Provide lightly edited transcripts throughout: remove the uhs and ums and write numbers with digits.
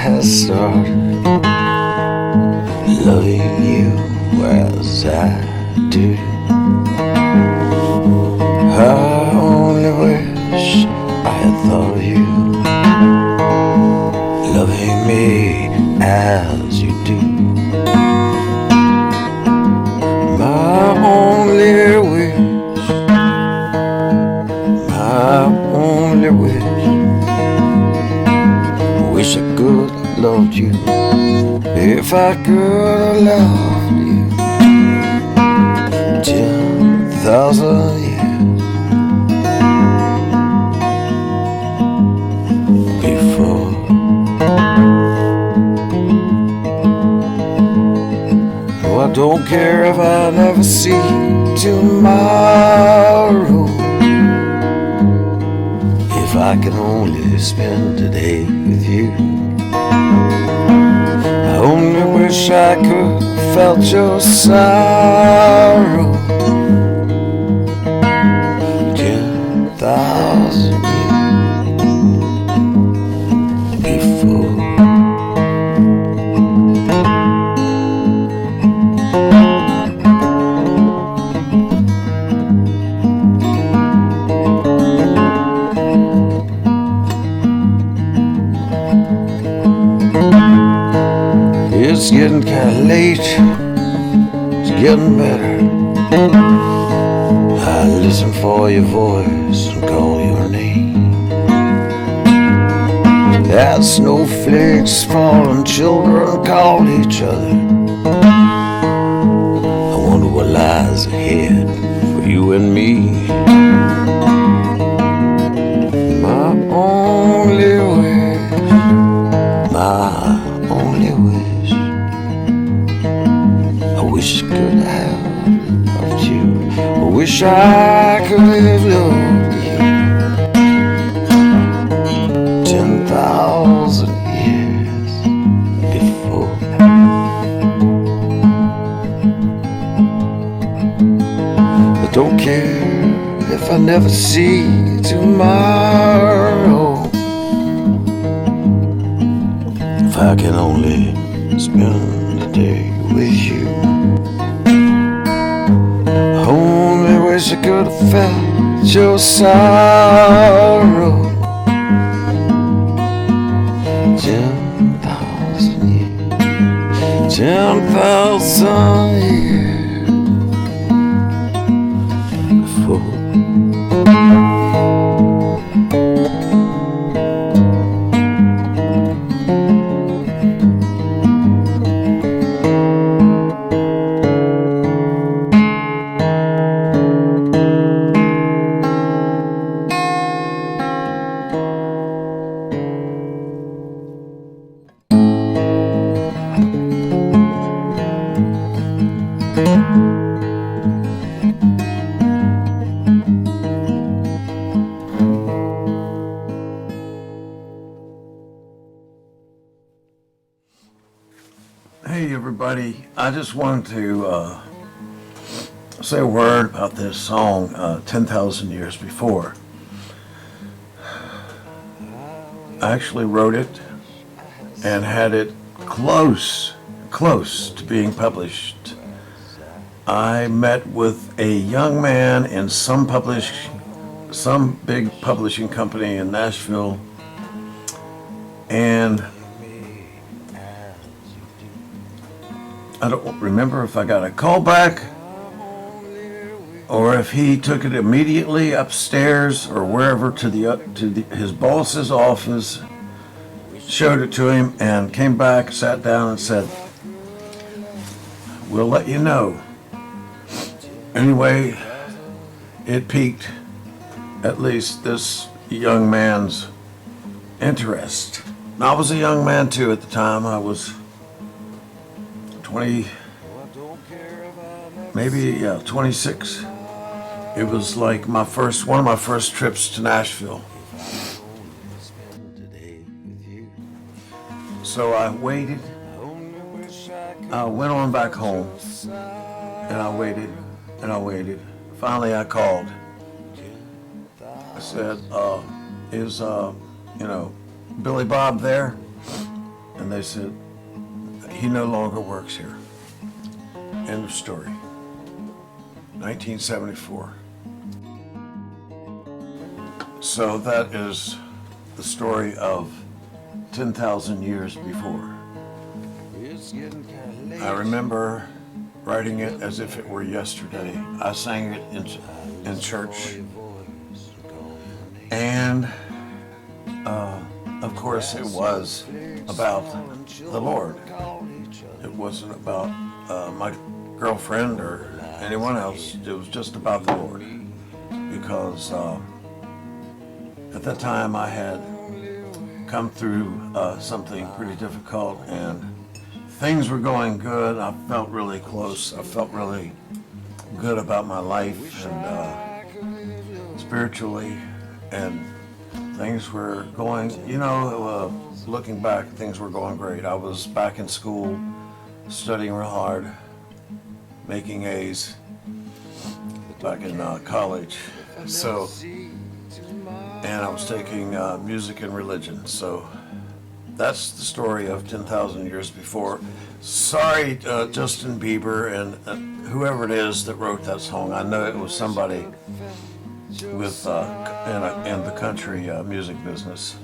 had started loving you as I do. I only wish I had thought of you, loving me as you do. My only wish, my only wish. Wish I could have loved you, if I could have loved you 10,000 years before. No, I don't care if I never see tomorrow, if I can only spend a day with you. I only wish I could have felt your sorrow 10,000 years before. It's getting kinda late, it's getting better. I listen for your voice and call your name. As snowflakes fall and children call each other, I wonder what lies ahead for you and me. My only wish, my only wish. I wish I could have loved you. I wish I could have loved you 10,000 years before. I don't care if I never see you tomorrow, if I can only spend a day with you. I only wish I could have felt your sorrow 10,000 years, 10,000 years before. Hey everybody, I just wanted to say a word about this song, 10,000 Years Before. I actually wrote it and had it close to being published. I met with a young man in some big publishing company in Nashville, and I don't remember if I got a call back or if he took it immediately upstairs or wherever to his boss's office, showed it to him, and came back, sat down, and said, "We'll let you know." Anyway, it piqued at least this young man's interest. And I was a young man too at the time. I was 26. It was like one of my first trips to Nashville. So I waited. I went on back home, and I waited, and I waited. Finally, I called. I said, "Is Billy Bob there?" And they said, he no longer works here. End of story. 1974. So that is the story of 10,000 years before. I remember writing it as if it were yesterday. I sang it in church. And of course it was about the Lord. It wasn't about my girlfriend or anyone else. It was just about the Lord. Because at that time I had come through something pretty difficult, and things were going good. I felt really close. I felt really good about my life and spiritually, and things were going, looking back, things were going great. I was back in school, studying real hard, making A's back in college. So, and I was taking music and religion. So that's the story of 10,000 years before. Sorry, Justin Bieber and whoever it is that wrote that song. I know it was somebody with in the country music business.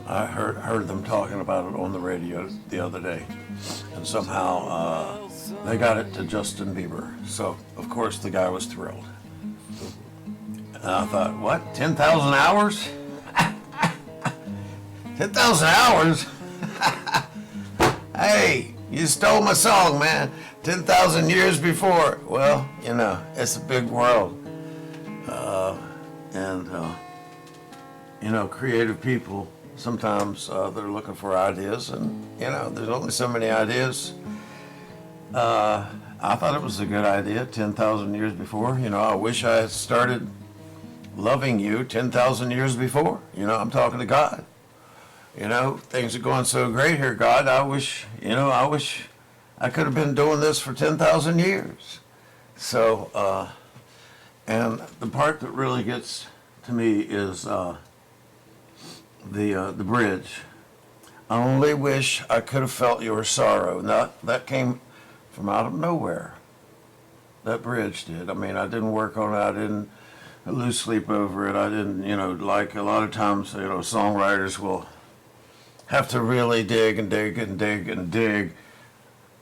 I heard them talking about it on the radio the other day, and somehow they got it to Justin Bieber. So of course the guy was thrilled. And I thought, what? 10,000 hours? 10,000 hours? Hey, you stole my song, man. 10,000 years before. Well, it's a big world. Creative people, sometimes they're looking for ideas, and, there's only so many ideas. I thought it was a good idea 10,000 years before. I wish I had started loving you 10,000 years before. I'm talking to God. Things are going so great here, God. I wish I could have been doing this for 10,000 years. So, and the part that really gets to me is the bridge. I only wish I could have felt your sorrow. Now, that came from out of nowhere. That bridge did. I mean, I didn't work on it. I didn't lose sleep over it. I didn't, like a lot of times, songwriters will have to really dig and dig and dig and dig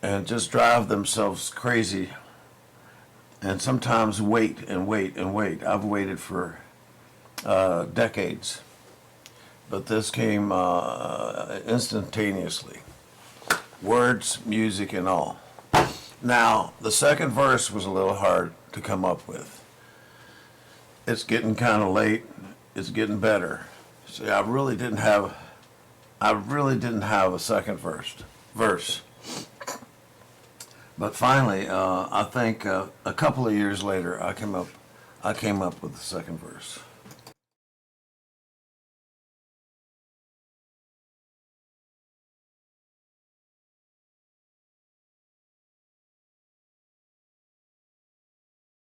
and just drive themselves crazy, and sometimes wait and wait and wait. I've waited for decades, but this came instantaneously. Words, music, and all. Now, the second verse was a little hard to come up with. It's getting kind of late. It's getting better. See, I really didn't have a second verse. But finally, I think a couple of years later, I came up with the second verse.